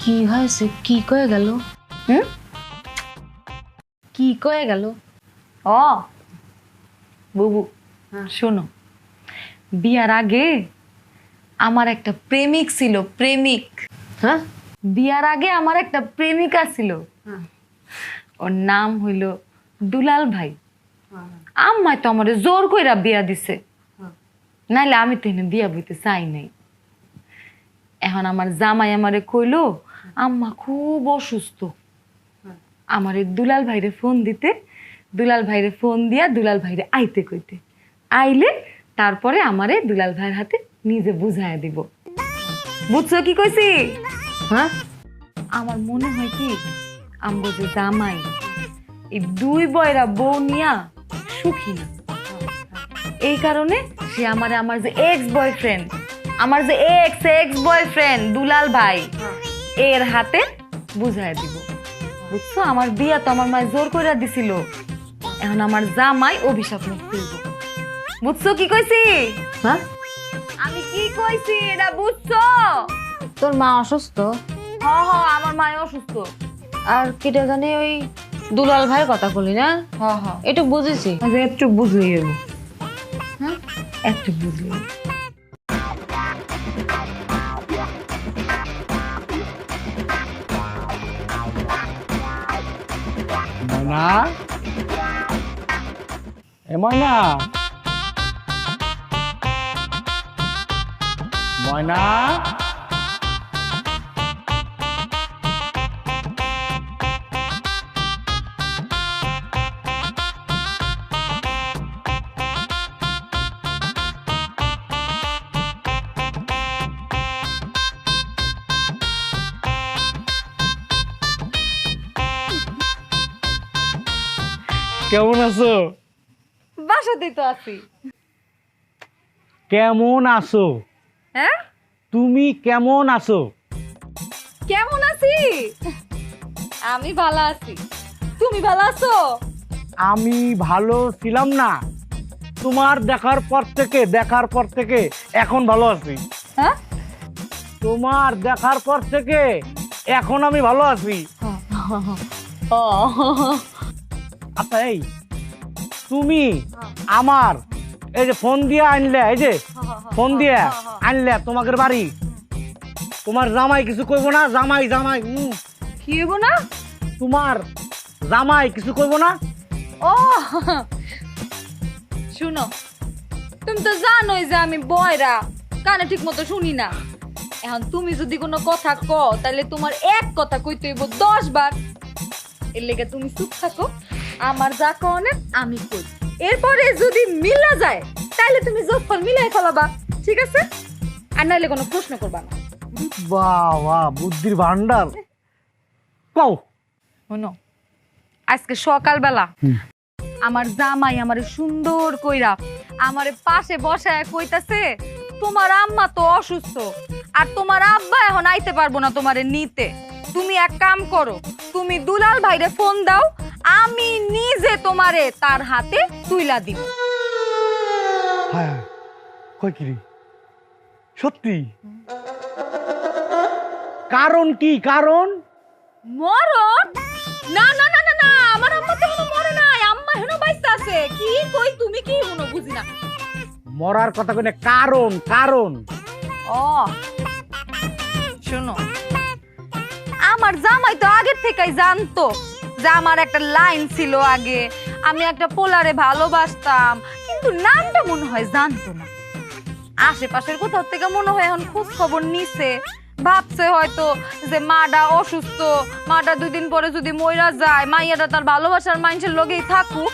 কি হয়েছে কি কয়ে গেল কি কয়ে গেল ও বুবু শোনো বিয়ার আগে আমার একটা প্রেমিক ছিল হ্যাঁ বিয়ার আগে আমার একটা প্রেমিকা ছিল ওর নাম হইল দুলাল ভাই আম্মায় তো আমারে জোর কইরা বিয়া দিছে নাইলে আমি তো এনে বিয়া বইতে চাই নাই। এখন আমার জামাই আমারে কইলো আম্মা খুব অসুস্থ, আমারে দুলাল ভাইরে ফোন দিতে, দুলাল ভাইরে ফোন দিয়া দুলাল ভাইরে আইতে কইতে, আইলে তারপরে আমারে দুলাল ভাইয়ের হাতে নিজে বুঝাইয়া দিব। বুঝছো কি কইছি? হ্যাঁ, আমার মনে হয় কি আমগো যে জামাই এই দুই বয়রা বউ নিয়া সুখী না, এই কারণে সে আমার যে এক্স বয়ফ্রেন্ড, আমার যে এক্স বয়ফ্রেন্ড দুলাল ভাই এর হাতে বুঝাই দিব। বুঝছো, আমার বিয়া তো আমার মায় জোর করে দিছিল, এখন আমার জামাই অভিশাপ মুক্তি দিব। বুঝছো কি কইছি? হ্যাঁ, আমি কি কইছি এটা বুঝছো? তোর মা অসুস্থ, হ হ, আমার মা অসুস্থ। আর কেটে জানি ওই দুলাল ভাইয়ের কথা বলি না, হ হ, একটু বুঝেছি। আচ্ছা একটু বুঝলেই হলো। হ্যাঁ, একটু বুঝলেই। ময়না, এ ময়না, ময়না, কেমন আছো? বাসাতেই তো আছি। কেমন আছো? হ্যাঁ, তুমি কেমন আছো? কেমন আছি? আমি ভালো আছি, তুমি ভালো আছো? আমি ভালো ছিলাম না, তোমার দেখার পর থেকে এখন ভালো আছি। হ্যাঁ, তোমার দেখার পর থেকে এখন আমি ভালো আছি। আচ্ছা, এই তুমি আমার এই যে ফোন দিয়ে আনলে, এই যে ফোন দিয়ে আনলে তোমাদের বাড়ি, তোমার জামাই কিছু কইব না? জামাই কি হইব না? তোমার জামাই কিছু কইব না? ও শুনো, তুমি তো জানোই যে আমি বয়রা, কানে ঠিক মতো শুনি না। এখন তুমি যদি কোনো কথা কও তাহলে তোমার এক কথা কইতে হইব 10 বার। এর লেগে তুমি চুপ থাকো, আমার যা কনে আমি কই, এরপরে যদি মিলা যায় তাহলে তুমি যোগফল মিলাই ফেলাবা, ঠিক আছে? আর নাইলে কোনো প্রশ্ন করবা না। বাবা, বুদ্ধির ভান্ডার। কও। শোনো, আজকে সকালবেলা আমার জামাই আমারে সুন্দর কইরা আমারে পাশে বসায় কইতাছে তোমার আম্মা তো অসুস্থ আর তোমার আব্বা এখন আইতে পারবো না তোমারে নিতে, তুমি এক কাম করো, তুমি দুলাল ভাইরে ফোন দাও, আমি নিজে তোমারে তার হাতে তুইলা দিব। হ্যাঁ, কই কি রে? সত্যি? কারণ কি? কারণ মরণ? না না না না না, আমার আম্মা তো এখনো মরে নাই, আম্মা এখনো বাইসা আছে। কি কই তুমি, কি শুনো বুঝি না। মরার কথা কই না, কারণ। কারণ ও শোনো, আমার জামাই তো আগের থেকেই জানতো যে আমার একটা লাইন ছিল আগে, আমি একটা পোলারে ভালোবাসতাম, কিন্তু নামটা মনে হয় জানতো না। আশেপাশের কোথাও থেকে মনে হয় এখন খোঁজ খবর নিছে, ভাবছে হয়তো যে মাটা অসুস্থ, মাটা 2 দিন পরে যদি মইরা যায়, মাইয়াটা তার ভালোবাসার মানুষের লগেই থাকুক,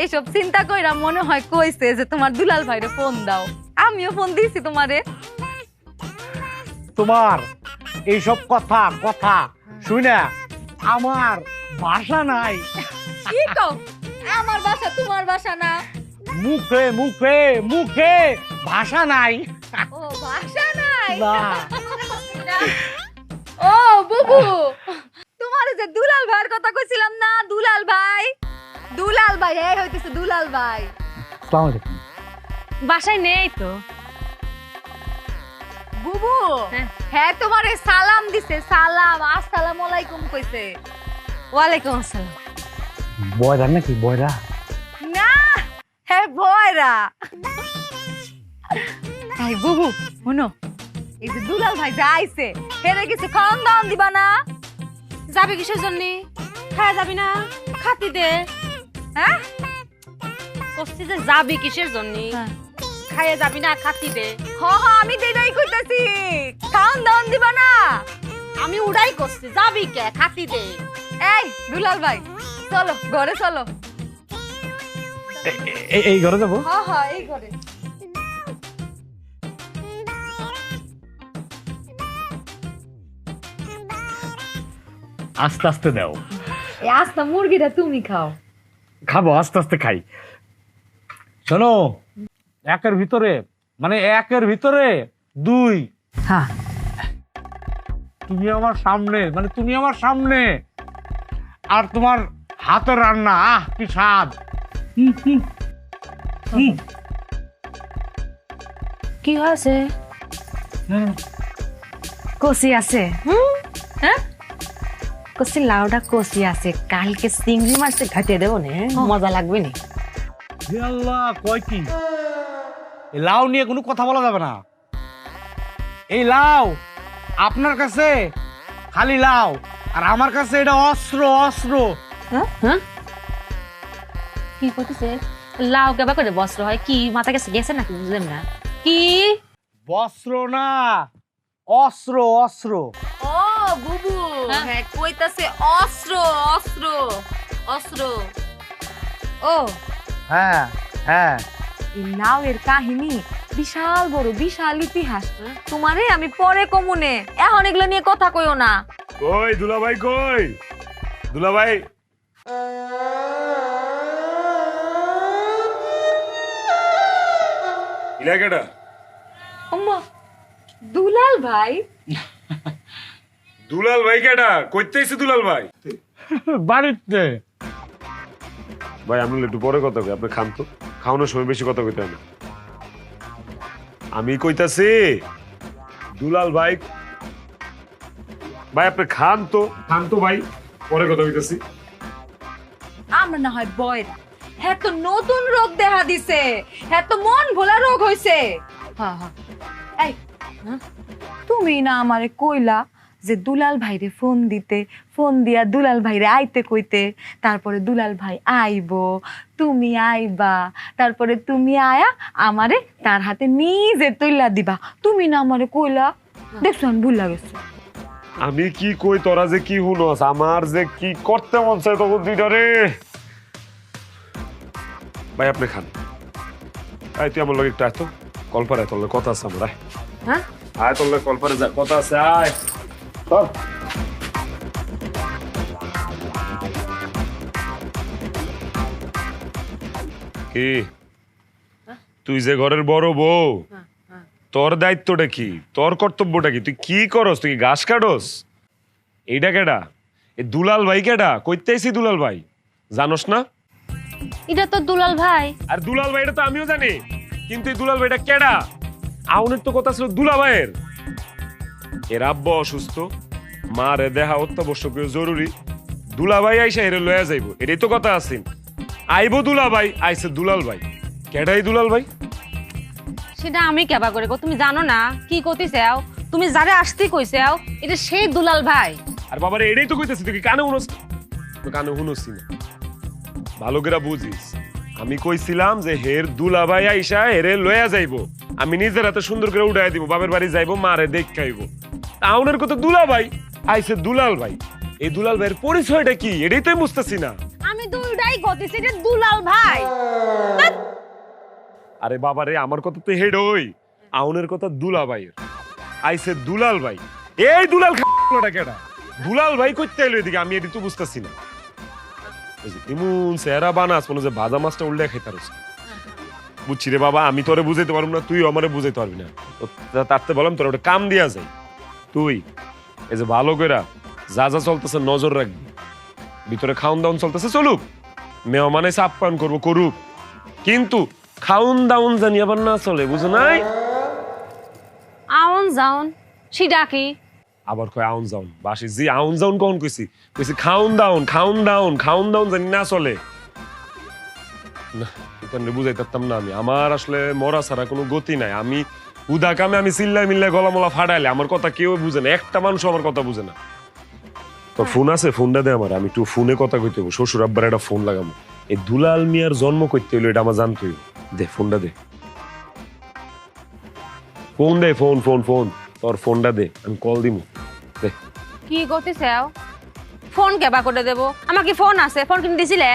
এইসব চিন্তা কইরা মনে হয় কইছে যে তোমার দুলাল ভাইরে ফোন দাও। আমিও ফোন দিয়েছি তোমারে। তোমার এইসব কথা শুনে আমার ভাষা নাই। কি কও? আমার বাসা তোমার বাসা না? মুখে ভাষা নাই। ও বাসা নাই? না। ও বুবু, তোমার যে দুলাল ভাইয়ের কথা কইছিলাম না, দুলাল ভাই এই হইতেছে দুলাল ভাই। আসসালামু আলাইকুম। বাসায় নেই তো। বুবু হ্যাঁ তোমারে সালাম দিছে, সালাম, আসসালামু আলাইকুম কইছে। ওয়ালাইকুম আসসালাম। বয়রা নাকি? বয়রা না, হ্যাঁ বয়রা। তাই বুবু শুনো, এই যে দুলাল ভাই যে আইছে, হেরে কিছু খাওয়ান দাওয়ান দিবা না? যাবি কিসের জন্য? খায় যাবি না? খাতি দে। হ্যাঁ, কষ্টি যে যাবি কিসের জন্য? খাইয়ে যাবি না, খাতি দে। হ হ আমি দেই কইতাছি, খাওন দাওন দিবা না? আমি উড়াই করছি, যাবি কে, খাতি দে। এই দুলাল ভাই চলো ঘরে চলো। এই ঘরে যাবো? হ হ এই ঘরে। আস্তে আস্তে দাও। এই আস্তা মুরগিটা তুমি খাও। খাবো, আস্তে আস্তে খাই। শোনো, একের ভিতরে মানে 2। হ্যাঁ তুমি আমার সামনে, মানে তুমি আমার সামনে, আর তোমার হাতের রান্না, আহ কি স্বাদ। কি হয়েছে? কষি আছে? হ্যাঁ কষি লাউটা কষি আছে, কালকে চিংড়ি মাছটা ঘাটিয়ে দেবো না, মজা লাগবে না। হে আল্লাহ, কয় কি? এই লাউ নিয়ে কোনো কথা বলা যাবে না। এই লাউ আপনার কাছে খালি লাউ, আর আমার কাছে এটা অস্ত্র। হ্যাঁ কি করতেছে? লাউ কেবা করে বস্ত্র হয়? কি মাথা কাছে গেছে নাকি? বুঝলেন না কি? বস্ত্র না, অস্ত্র। ও বুবু, হ্যাঁ কইতাছে অস্ত্র। ও হ্যাঁ। এই লাউয়ের কাহিনী বিশাল বড়, বিশাল ইতিহাস। তোমারে আমি পরে কমুনে, এখন এগুলো নিয়ে কথা কইও না। কই দুলাভাই, কই দুলাভাই? ইলাকাটা আম্মা, দুলাল ভাই? দুলাল ভাই কেডা? কইতেছি দুলাল ভাই। বাড়িতে ভাই আমরা একটু পরে কথা কই, আপনি খান তো, খাওয়ানোর সময় বেশি কথা কইতে হয় না। আমি কইতাছি দুলাল ভাই, ভাই আপনি খান তো ভাই, পরে কথা কইতাছি। আমরা না হয় বয়রা, হ্যাঁ তো নতুন রোগ দেখা দিছে, হ্যাঁ তো মন ভোলা রোগ হইছে। হ্যাঁ হ্যাঁ এই তুমি না আমারে কইলা যে দুলাল ভাইরে ফোন দিতে, ফোন দিয়া দুলাল ভাইরে আইতে কইতে, তারপরে দুলাল ভাই আইবো, তুমি আইবা, তারপরে তুমি আয়া আমারে তার হাতে নিজে তুইলা দিবা। তুমি না আমারে কইলা, দেখছো আমি ভুল লাগেছে। আমি কি কই তোরা যে কি হুনস, আমার যে কি করতে মন চায় তখন দুইটা রে। ভাই আপনি খান। আয় তুই আমার লগে একটু আয় তো, কলপারে তোর লগে কথা আছে আমার। আয় হ্যাঁ আয় তোর লগে কলপারে যা কথা আছে, আয় চল। কি তুই যে ঘরের বড় বউ, তোর দায়িত্বটা কি, তোর কর্তব্যটা কি? তুই কি করস? তুই কি ঘাস কাটস? এইটা কেডা? এই দুলাল ভাই কেডা? কইতেছি দুলাল ভাই, জানোস না? এটা তো দুলাল ভাই। আর দুলাল ভাই এটা তো আমিও জানি, কিন্তু এই দুলাল ভাইটা কেডা? আউনের তো কথা ছিল দুলা ভাইয়ের। এর আব্বা অসুস্থ, মা রে দেখা অত্যাবশ্যকীয় জরুরি, দুলা ভাই আইসা এরে লয়া যাইবো, এটাই তো কথা আছেন। আইবো দুলা ভাই, আইসে দুলাল ভাই। কেডাই দুলাল ভাই? সেটা আমি কেবা করে গো, তুমি জানো না কি কইতেছাও? তুমি যারে আসতে কইছাও, এটা সেই দুলাল ভাই। আর বাবারে এটাই তো কইতেছি, তুই কি কানে শুনস? তো কানে শুনসি না, ভালো করে বুঝিস। আমি কইছিলাম যে হের দুলা ভাই আইসা হেরে লয়া যাইবো, আমি নিজের হাতে সুন্দর করে উঠাই দিব, বাপের বাড়ি যাইবো, মারে দেখ খাইবো। আউনের কথা দুলা ভাই, আইসে দুলাল ভাই। এই দুলাল ভাইয়ের পরিচয়টা কি এটাই তো বুঝতেছি না। আমি দুইটাই কইতেছি, এটা দুলাল ভাই। আরে বাবারে আমার কথা তো হেড ওই, আউনের কথা দুলা ভাইয়ের, আইসে দুলাল ভাই। এই দুলাল খাটা কেডা? দুলাল ভাই কইতে এলো এদিকে, আমি এটি তো বুঝতেছি না। এমন সেরা বানাস মনে যে ভাজা মাছটা উল্টে খাইতে পারছ। বুঝছি রে বাবা, আমি তোরে বুঝাইতে পারবো না, তুই আমারে বুঝাইতে পারবি না। তারতে বললাম তোর ওটা কাম দিয়া যায়, তুই এই যে ভালো করে যা যা চলতেছে নজর রাখবি। ভিতরে খাউন দাউন চলতেছে, চলুক, মেহমান এসে আপ্যায়ন করবো, করুক, কিন্তু খাউন দাউন জানি আবার না চলে, বুঝো নাই? আউন যাউন সেটা কি? আবার কয় আউন যাউন, বাসি জি আউন যাউন কখন কইছি? কইছি খাউন দাউন জানি না চলে না। এখানে বুঝাইতাম না আমি, আমার আসলে মরা ছাড়া কোনো গতি নাই। আমি উদা কামে আমি চিল্লাই মিল্লাই গলামলা ফাটাইলে আমার কথা কেউ বুঝে না, একটা মানুষ আমার কথা বুঝে না। তোর ফোন আছে? ফোনটা দে আমার, আমি একটু ফোনে কথা কইতে হইব। শ্বশুর আব্বার একটা ফোন লাগাবো। এই দুলাল মিয়ার জন্ম করতে হইলো এটা আমার জানতে হইব। দে ফোনটা দে। ফোন দে, ফোন ফোন ফোন, তোর ফোনটা দে, আমি কল দিমু। দে। কি করতেছে ফোন কেবা করে দেবো? আমার কি ফোন আছে? ফোন কিনে দিছিলে?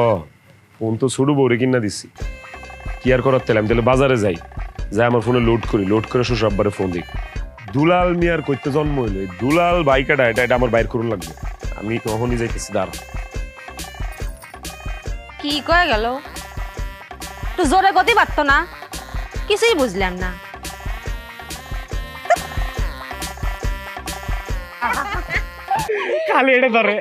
ও, ফোন তো ছোট বউরে কিনা দিছি। কি আর করার তেল, আমি তাহলে বাজারে যাই, যাই আমার ফোনে লোড করি, লোড করে শ্বশুর আব্বারে ফোন দিই। দুলাল মিয়ার কইতে জন্ম হইলো, এই দুলাল বাইকাটা এটা আমার বাইর করুন লাগবে। আমি তখনই যাইতেছি, দাঁড়া। কি কয়ে গেল? তো জোরে গতি পারতো না, কিছুই বুঝলাম না। খালি এটা ধরে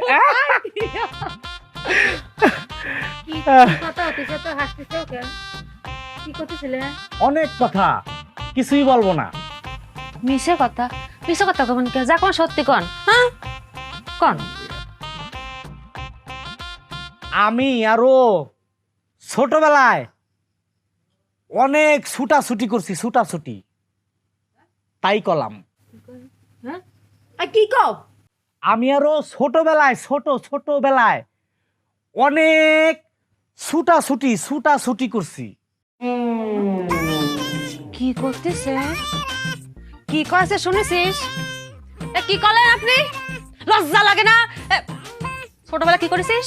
অনেক কথা, কিছুই বলবো না। মিশে কথা, মিশে কথা কখন কে? যা কোন সত্যি কন, হ্যাঁ কন। আমি আরো ছোটবেলায় অনেক ছুটাছুটি করছি, ছুটাছুটি, তাই কলাম। কি কও? আমি আরো ছোটবেলায় অনেক ছুটাছুটি করছি। কি করতেছে? কি কয়েছে শুনেছিস? কি করলেন আপনি? লজ্জা লাগে না? ছোটবেলা কি করেছিস?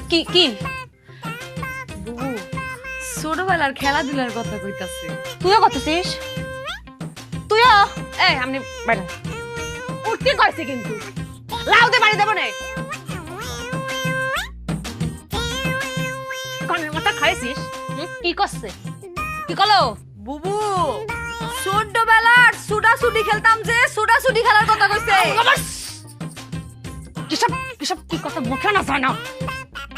কি কি ছোটবেলার খেলাধুলার কথা কইতাছে। তুইও করতেছিস? তুইও? আপনি বাইরে উঠতে করেছি কিন্তু লাউতে বাড়ি দেবো না। কানের মাথা খাইছিস? কি করছে? কি করলো? বুবু ছোটবেলার ছুটাছুটি খেলতাম, যে ছুটাছুটি খেলার কথা কইছে। কিসব কিসব কি কথা মুখে না যায় না?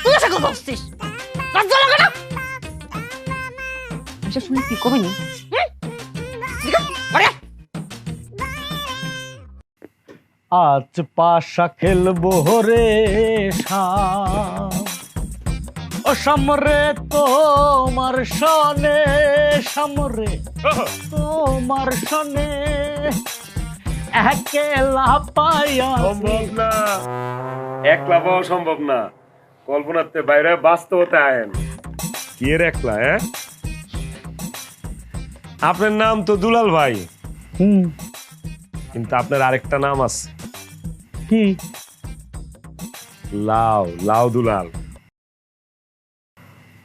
তুই এসে কথা বলছিস? লজ্জা লাগে না? এসে শুনে কি করবি নি? আজ পাশা খেলবো রে ও সামরে তোমার সনে, সামরে তোমার সনে একেলা পাইয়া। সম্ভব না, একলা পাওয়া সম্ভব না, কল্পনাতে বাইরে বাস্তবতা আয়েন। কি এর একলা? আপনার নাম তো দুলাল ভাই, কিন্তু আপনার আরেকটা নাম আছে। কি? লাউ, লাউ দুলাল।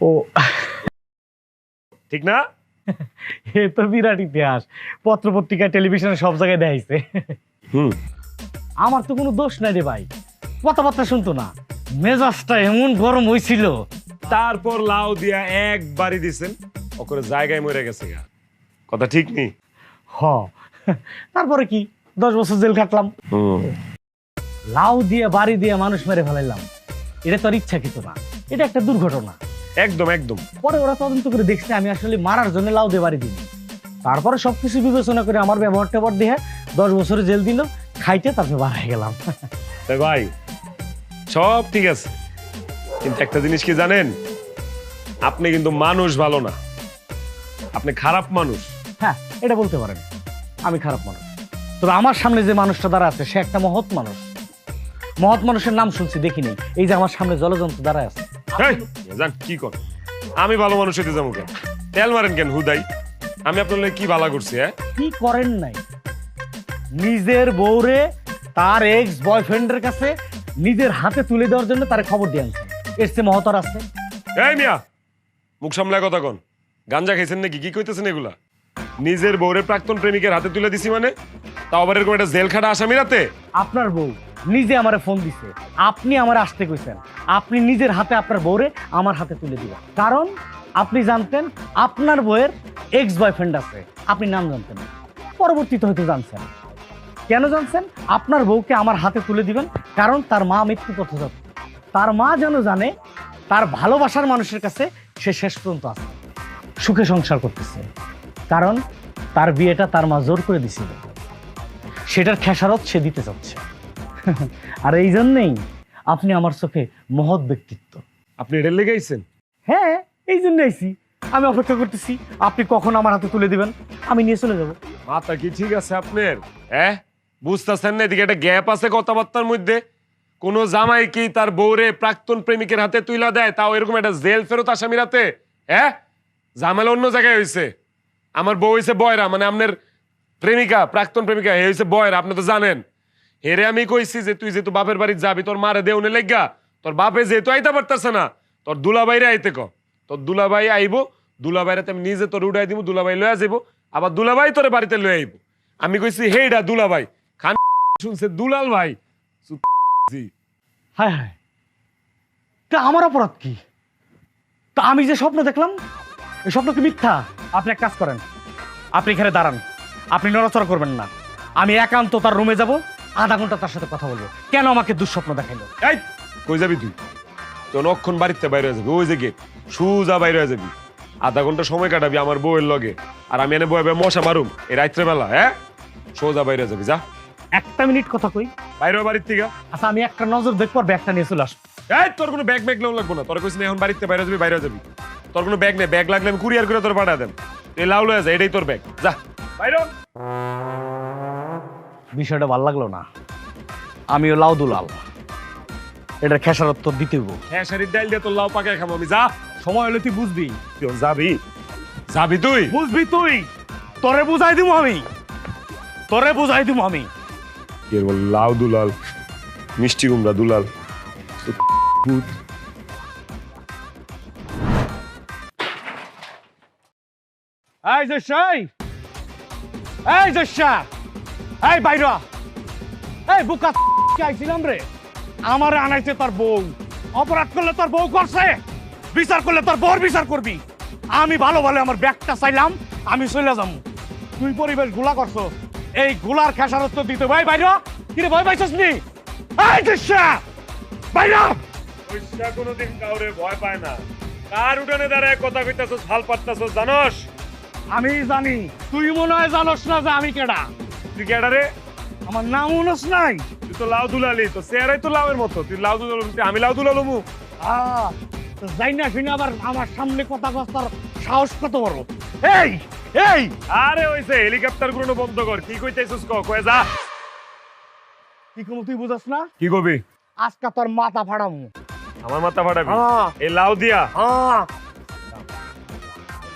ও ঠিক না? এ তো বিরাট ইতিহাস, পত্র পত্রিকা টেলিভিশনে সব জায়গায় দেখাইছে। আমার তো কোনো দোষ নাই রে ভাই, কথাবার্তা শুনতো না, মেজাজটা এমন গরম হয়েছিল। তারপর লাউ দিয়া একবারই দিছেন, ওকরে জায়গায় মরে গেছে গা। কথা ঠিক নেই? হ, তারপরে কি 10 বছর জেল কাটলাম। লাউ দিয়ে বাড়ি দিয়ে মানুষ মেরে ফেলাইলাম, এটা তো আর ইচ্ছাকৃত না, এটা একটা দুর্ঘটনা। একদম একদম। পরে ওরা তদন্ত করে দেখছে আমি আসলে মারার জন্য লাউ দিয়ে বাড়ি দিই। তারপরে সবকিছু বিবেচনা করে আমার ব্যবহার ট্যাবহার দিয়ে 10 বছরের জেল দিল, খাইতে তারপরে বার হয়ে গেলাম। তাই ভাই সব ঠিক আছে, কিন্তু একটা জিনিস কি জানেন? আপনি কিন্তু মানুষ ভালো না, আপনি খারাপ মানুষ। হ্যাঁ, এটা বলতে পারেন, আমি খারাপ মানুষ। তবে আমার সামনে যে মানুষটা দাঁড়া আছে সে একটা মহৎ মানুষ। মহৎ মানুষের নাম শুনছি, দেখি নেই। এই যে আমার সামনে জলযন্ত্র দাঁড়ায় আছে। জান কি কর, আমি ভালো মানুষ হইতে যাবো কেন? তেল মারেন কেন হুদাই? আমি আপনার কি ভালো করছি? কি করেন নাই? নিজের বউরে তার এক্স বয়ফ্রেন্ডের কাছে নিজের হাতে তুলে দেওয়ার জন্য তার খবর দিয়ে আনছেন, এর চেয়ে মহতর আছে? এই মিয়া, মুখ সামলায় কথা কন। গাঞ্জা খাইছেন নাকি? কি কইতেছেন এগুলা? নিজের বউরে প্রাক্তন প্রেমিকের হাতে তুলে দিছি মানে? তাও আবার এরকম একটা জেল খাটা আসামি রাতে? আপনার বউ নিজে আমারে ফোন দিছে, আপনি আমার আসতে কইছেন, আপনি নিজের হাতে আপনার বউরে আমার হাতে তুলে দিবেন। কারণ আপনি জানতেন আপনার বউয়ের এক্স বয়ফ্রেন্ড আছে, আপনি নাম জানতেন না, পরবর্তীতে হয়তো জানছেন। কেন জানছেন? আপনার বউকে আমার হাতে তুলে দিবেন কারণ তার মা মৃত্যু পথযাত্রী। তার মা যেন জানে তার ভালোবাসার মানুষের কাছে সে শেষ পর্যন্ত আছে, সুখে সংসার করতেছে। কারণ তার বিয়েটা তার মা জোর করে দিছিল, সেটার খেসারত সে দিতে চাচ্ছে। আর এই জন্যেই আপনি আমার চোখে মহৎ ব্যক্তিত্ব। আপনি এটা লেগাইছেন? হ্যাঁ, এই জন্য আইছি। আমি অপেক্ষা করতেছি আপনি কখন আমার হাতে তুলে দিবেন, আমি নিয়ে চলে যাব। মাথা কি ঠিক আছে আপনার? বুঝতেছেন না এদিকে একটা গ্যাপ আছে কথাবার্তার মধ্যে? কোন জামাই কি তার বউরে প্রাক্তন প্রেমিকের হাতে তুইলা দেয়, তাও এরকম একটা জেল ফেরত আসামি রাতে? ঝামেলা অন্য জায়গায় হয়েছে। আমার বউ হইছে বয়রা, মানে আপনার প্রেমিকা, প্রাক্তন প্রেমিকা, হে হইছে বয়রা, আপনি তো জানেন। হেরে আমি কইছি যে তুই যেহেতু বাপের বাড়ি যাবি, তোর মারে দেউনে লেগা, তোর বাপে যেহেতু আইতে পারতেছে না, তোর দুলাভাইরে আইতে ক। তোর দুলাভাই আইব, দুলাভাইরে আমি নিজে তোর উড়াই দিব, দুলাভাই লয়ে যাবো, আবার দুলাভাই তোর বাড়িতে লয়ে আইব। আমি কইছি হেইডা দুলাভাই, খান শুনছে দুলাল ভাই। হায় হায়, তা আমার অপরাধ কি? তা আমি যে স্বপ্ন দেখলাম, এই স্বপ্ন কি মিথ্যা? আপনি এক কাজ করেন, আপনি এখানে দাঁড়ান, আপনি নড়াচড়া করবেন না। আমি একান্ত তার রুমে যাব, আধা ঘন্টা তার সাথে কথা বলবো, কেন আমাকে দুঃস্বপ্ন দেখাইলো। এই কই যাবি তুই? তোর অক্ষণ বাড়িতে বাইরে হয়ে যাবি, ওই যে গেট, সুজা বাইরে হয়ে যাবি। আধা ঘন্টা সময় কাটাবি আমার বউয়ের লগে, আর আমি এনে বয়ে মশা মারুম এই রাত্রে বেলা। হ্যাঁ, সোজা বাইরে যাবি, যা। একটা মিনিট কথা কই। বাইরে বাড়ির থেকে। আচ্ছা, আমি একটা নজর দেখবো, ব্যাগটা নিয়ে চলে আসবো। এই তোর কোনো ব্যাগ ব্যাগ নেওয়া লাগবো না, তোর কইছিস না এখন বাড়িতে বাইরে যাবি, বাইরে যাবি। তোর কোনো ব্যাগ নেই, ব্যাগ লাগলে আমি কুরিয়ার করে তোর পাঠা দেন। এই লাউ লয়ে যা, এটাই তোর ব্যাগ, যা বাইরে। বিষয়টা ভালো লাগলো না। আমিও লাউ দুলাল, এটার খেসারত তো দিতে হইব। হ্যাঁ, শাড়ির ডাইল দিয়ে তোর লাউ পাকায় খাবো আমি, যা। সময় হলে তুই বুঝবি। তুই যাবি, যাবি তুই, বুঝবি তুই, তোরে বুঝাই দিব আমি, তোরে বুঝাই দিব আমি। কি বল লাউ দুলাল, মিষ্টি কুমড়া দুলাল। এই জশাই, এই জশা, এই বাইরা, এই বুকা কি আইছিলাম রে? আমারে আনাইছে তোর বউ। অপরাধ করলে তোর বউ করছে, বিচার করলে তোর বউর বিচার করবি। আমি ভালো ভালো আমার ব্যাগটা চাইলাম, আমি চলে যাবো। তুই পরিবেশ গুলা করছো, এই গুলার খেসারত দিতে ভাই বাইরা। কিরে ভয় পাইছস নি? এই জশা, বাইরা। পয়সা কোনোদিন কাউরে ভয় পায় না। কার উঠানে দাঁড়ায় কথা কইতাছস, হাল পাত্তাছস জানোস? আমি জানি, তুই মনে হয় জানোস না যে আমি কেডা। তুই কেডা রে? আমার নাম মনোস নাই। তুই তো লাউ দুলালি, তো চেহারাই তো লাউয়ের মতো। তুই লাউ দুলালু, আমি লাউ দুলালুমু। যাই না শুনে আবার আমার সামনে কথা কস্তার সাহস কত বড়। এই এই, আরে হইছে, হেলিকপ্টার গুলো বন্ধ কর। কি কইতাছস কয়ে যা। কি কম তুই বুঝাস না? কি কবি? আজকে তোর মাথা ফাড়ামু। আমার মাথা ফাটাবি? হ্যাঁ। এই লাউ দিয়া? হ্যাঁ।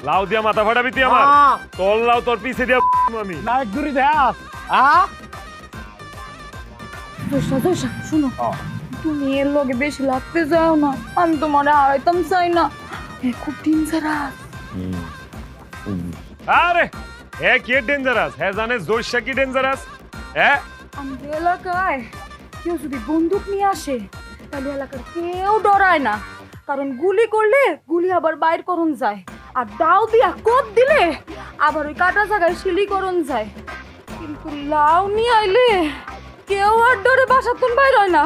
লাউ দিয়া মাথা ফাটাবি তুই আমার? হ্যাঁ। তোর লাউ তোর পিছে দিয়া আমি। নায়ক দূরি দেখ। দোষা দোষা শুনো, তুমি এর লগে বেশি লাগতে যাও না, আমি তোমার হারাইতাম চাই না। খুব ডেঞ্জারাস। আরে হে কি ডেঞ্জারাস? হে জানে জোশা কি ডেঞ্জারাস? হ্যাঁ, আমাদের এলাকায় কেউ যদি বন্দুক নিয়ে আসে, তাহলে এলাকার কেউ ডরায় না, কারণ গুলি করলে গুলি আবার বাইর করন যায়, আর দাও দিয়া কোপ দিলে আবার ওই কাটা জায়গায় শিলি করন যায়। কিন্তু লাউ নিয়ে আইলে কেউ আর ডরে বাসাতুন বাইর হয় না,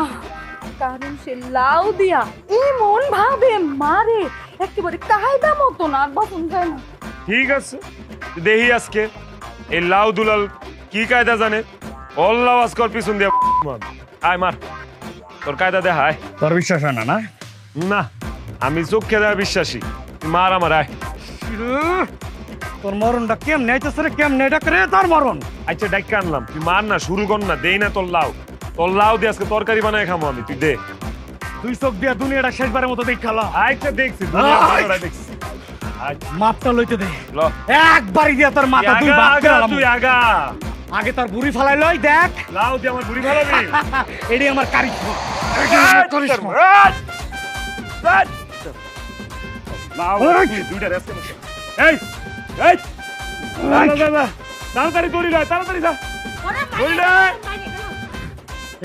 কারণ সে লাউ দিয়া এমন ভাবে মারে, একেবারে কায়দা মতো না, আর বাসন যায় না। ঠিক আছে, দেখি আজকে এই লাউ দুলাল কি কায়দা জানে। অল্লাহ আজকর পিছন দিয়া আয় মার, তোর কায়দা দেখায়। তোর বিশ্বাস হয় না? না না, আমি চোখে দেওয়া বিশ্বাসী। তুই মার আমার, আয়। তোর মরণটা কেমনে আইতেছে রে? কেমনে এটা করে তোর মরণ? আচ্ছা ডাইকা আনলাম, তুই মার না, শুরু কর না, দেই না তোর লাউ। তোর লাউ দিয়ে আজকে তরকারি বানায় খামো আমি, তুই দে। তুই চোখ দিয়া দুনিয়াটা শেষবারের মতো দেখালা। আচ্ছা দেখছি, দুনিয়া ভালোটা দেখছি। মাপটা লইতে দে, ল। একবারই দিয়া তোর মাথা দুই আগা, ভাগ আগা, করে তুই আগা। আগে তোর বুড়ি ফালাই লই, দেখ। লাউ দিয়ে আমার বুড়ি ভালো দিই। এডি আমার কারিশমা। লাউ দুইটা রেস্ট করছে। এই এই তাড়াতাড়ি দৌড়ি যা, তাড়াতাড়ি যা, দৌড়ি যা।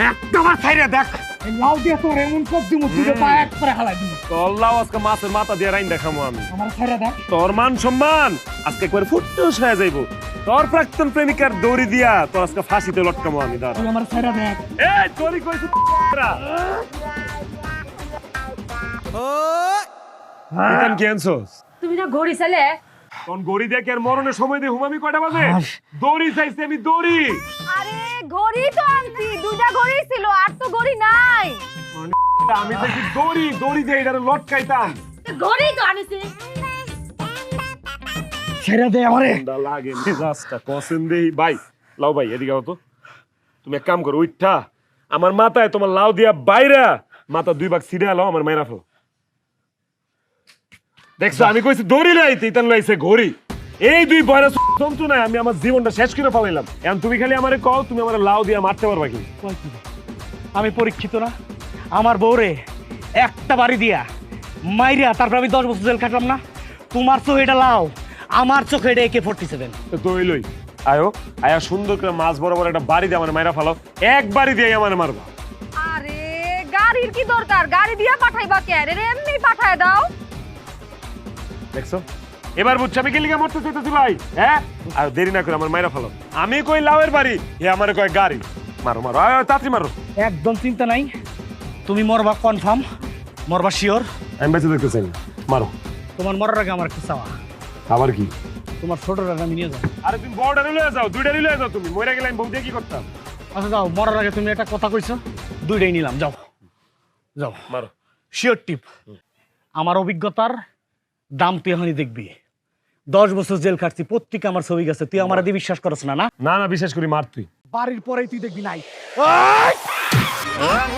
একটা মাছ খাইরে দেখ, এই লাউ দিয়া তোর এমন কোপ দিমু, তুই পা এক করে হালাই দিমু। তোর লাউ আজকে মাছের মাথা দিয়ে রাইন দেখামো আমি। আমার খাইরে দেখ, তোর মান সম্মান আজকে একবার ফুটুস হয়ে যাইব। তোর প্রাক্তন প্রেমিকার দৌড়ি দিয়া তোর আজকে ফাঁসিতে লটকামো আমি। দাঁড়া, তুই আমার খাইরে দেখ। এই তোরই কইছি কি আনছস? তুমি না ঘড়ি চাইলে? কোন গড়ি দেখে আর মরণের সময় দিয়ে হুমামি কয়টা বাজে? দড়ি চাইছি আমি, দড়ি। আরে ঘড়ি তো আনছি, দুটা ঘড়ি ছিল, আর তো ঘড়ি নাই। আমি দেখি দড়ি, দড়ি দিয়ে এটা লটকাইতাম। ঘড়ি তো আনিছি। ছেড়ে দে আমারে। ঠান্ডা লাগে মেজাজটা কসেন দেই। ভাই লাউ ভাই এদিকে আও তো। তুমি এক কাম করো, উঠা আমার মাথায় তোমার লাউ দিয়া বাইরা মাথা দুই ভাগ ছিড়ে আলো, আমার মাইরা ফেলো। দেখছো আমি কইছি দড়ি লাইতে, ইতান লাইছে ঘড়ি। এই দুই বয়রা যন্ত্রণায় আমি আমার জীবনটা শেষ করে ফেলাইলাম। এখন তুমি খালি আমারে কও, তুমি আমার লাউ দিয়ে মারতে পারবা কি? কয় কি? আমি পরীক্ষিত না? আমার বউরে একটা বাড়ি দিয়া মাইরিয়া তারপর আমি 10 বছর জেল কাটলাম না? তোমার চোখে এটা লাও, আমার চোখে এটা AK-47। তো হইলই, আয়ো আয়া সুন্দর করে মাছ বরাবর একটা বাড়ি দিয়ে আমার মাইরা ফালাও, এক বাড়ি দিয়ে আমার মারবা। আরে গাড়ির কি দরকার, গাড়ি দিয়া পাঠাইবা কে রে, এমনি পাঠায় দাও। দেখছো এবার বুঝছো আমি কি লিগা মরতে চাইতেছি ভাই? হ্যাঁ, আর দেরি না করে আমার মাইরা ফালাও। আমি কই লাউয়ের বাড়ি, এ আমারে কয় গাড়ি। মারো মারো, আয় তাড়াতাড়ি মারো। একদম চিন্তা নাই, তুমি মরবা কনফার্ম, মরবা শিওর। আমি বেঁচে দেখতে চাই না, মারো। তোমার মরার আগে আমার একটা চাওয়া, আবার কি? তোমার ছোটরা আমি নিয়ে যাও। আরে তুমি বড়টা লয়ে যাও, দুইটা লয়ে যাও। তুমি মরে গেলে আমি বউ দিয়ে কি করতাম? আচ্ছা যাও, মরার আগে তুমি একটা কথা কইছো, দুইটাই নিলাম, যাও যাও। মারো। শিওর টিপ, আমার অভিজ্ঞতার দাম তুই এখনই দেখবি। 10 বছর জেল খাটছি, পত্রিকা আমার ছবি গেছে, তুই আমার দিয়ে বিশ্বাস করছ না? না না না, বিশ্বাস করি, মার তুই। বাড়ির পরেই তুই দেখবি নাই। আমি